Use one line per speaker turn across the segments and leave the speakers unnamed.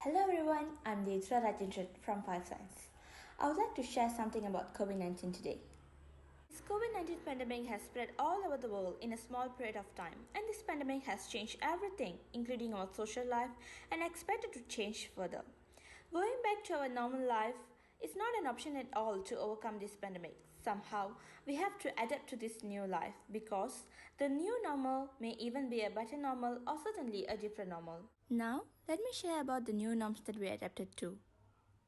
Hello everyone, I'm Thevitra Rajendran from 5Science. I would like to share something about COVID-19 today. This COVID-19 pandemic has spread all over the world in a small period of time, and this pandemic has changed everything, including our social life, and expected to change further. Going back to our normal life is not an option at all to overcome this pandemic. Somehow, we have to adapt to this new life because the new normal may even be a better normal or certainly a different normal. Now, let me share about the new norms that we adapted to.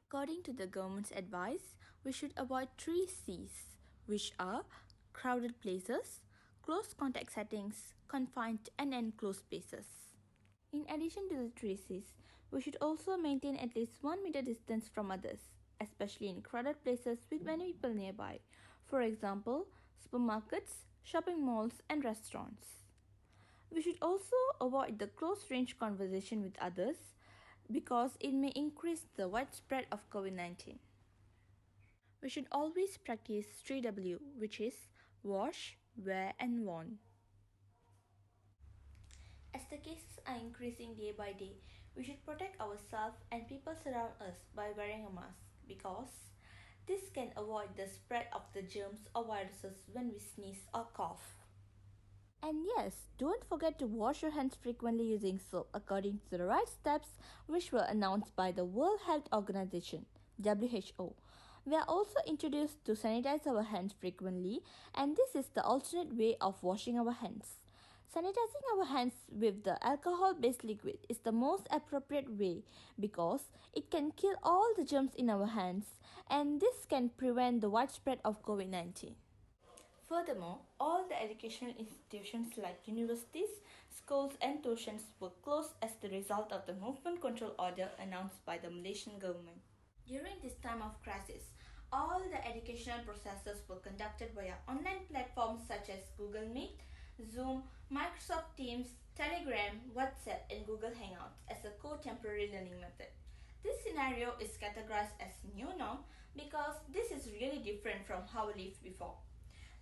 According to the government's advice, we should avoid 3 C's, which are crowded places, close contact settings, confined and enclosed spaces. In addition to the 3 C's, we should also maintain at least 1 meter distance from others, especially in crowded places with many people nearby. For example, supermarkets, shopping malls, and restaurants. We should also avoid the close range conversation with others because it may increase the widespread of COVID-19. We should always practice 3W, which is wash, wear, and warn. As the cases are increasing day by day, we should protect ourselves and people around us by wearing a mask because this can avoid the spread of the germs or viruses when we sneeze or cough. And yes, don't forget to wash your hands frequently using soap according to the right steps which were announced by the World Health Organization, WHO. We are also introduced to sanitize our hands frequently, and this is the alternate way of washing our hands. Sanitizing our hands with the alcohol-based liquid is the most appropriate way because it can kill all the germs in our hands, and this can prevent the widespread of COVID-19. Furthermore, all the educational institutions like universities, schools and tuitions were closed as the result of the movement control order announced by the Malaysian government. During this time of crisis, all the educational processes were conducted via online platforms such as Google Meet, Zoom, Microsoft Teams, Telegram, WhatsApp and Google Hangouts as a co-temporary learning method. This scenario is categorized as new norm because this is really different from how we lived before.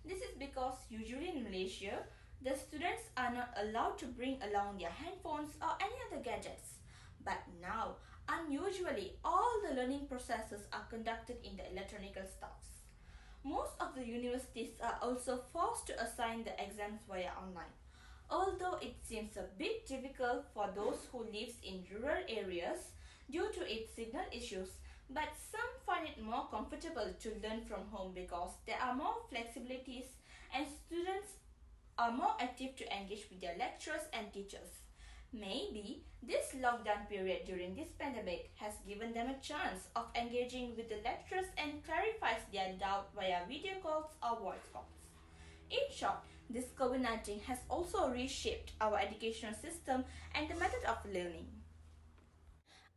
This is because usually in Malaysia, the students are not allowed to bring along their handphones or any other gadgets. But now, unusually, all the learning processes are conducted in the electronical stuffs. Most of the universities are also forced to assign the exams via online. Although it seems a bit difficult for those who live in rural areas due to its signal issues, but some find it more comfortable to learn from home because there are more flexibilities and students are more active to engage with their lecturers and teachers. Maybe this lockdown period during this pandemic has given them a chance of engaging with the lecturers and clarifies their doubt via video calls or voice calls. In short, this COVID-19 has also reshaped our educational system and the method of learning.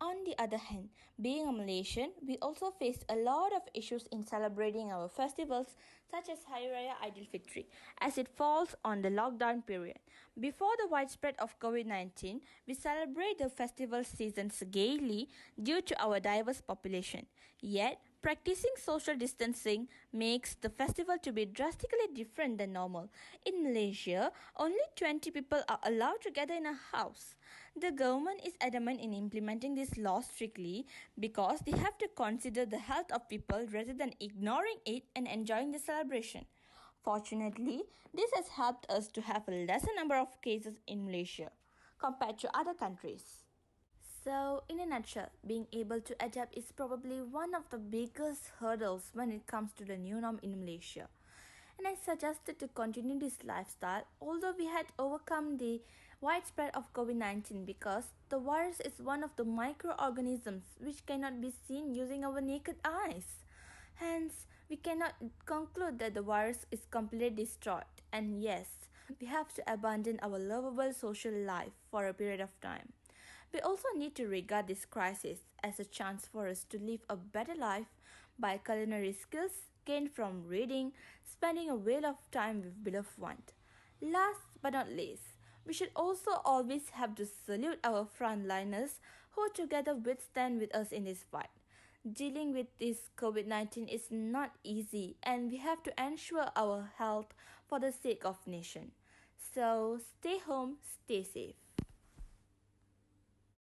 On the other hand, being a Malaysian, we also faced a lot of issues in celebrating our festivals such as Hari Raya Aidilfitri as it falls on the lockdown period. Before the widespread of COVID-19, we celebrate the festival seasons gaily due to our diverse population. Yet, practicing social distancing makes the festival to be drastically different than normal. In Malaysia, only 20 people are allowed to gather in a house. The government is adamant in implementing this law strictly because they have to consider the health of people rather than ignoring it and enjoying the celebration. Fortunately, this has helped us to have a lesser number of cases in Malaysia compared to other countries. So, in a nutshell, being able to adapt is probably one of the biggest hurdles when it comes to the new norm in Malaysia. And I suggested to continue this lifestyle although we had overcome the widespread of COVID-19 because the virus is one of the microorganisms which cannot be seen using our naked eyes. Hence, we cannot conclude that the virus is completely destroyed. And yes, we have to abandon our lovable social life for a period of time. We also need to regard this crisis as a chance for us to live a better life by culinary skills gained from reading, spending a whale of time with beloved ones. Last but not least, we should also always have to salute our frontliners who together withstand with us in this fight. Dealing with this COVID-19 is not easy and we have to ensure our health for the sake of nation. So stay home, stay safe.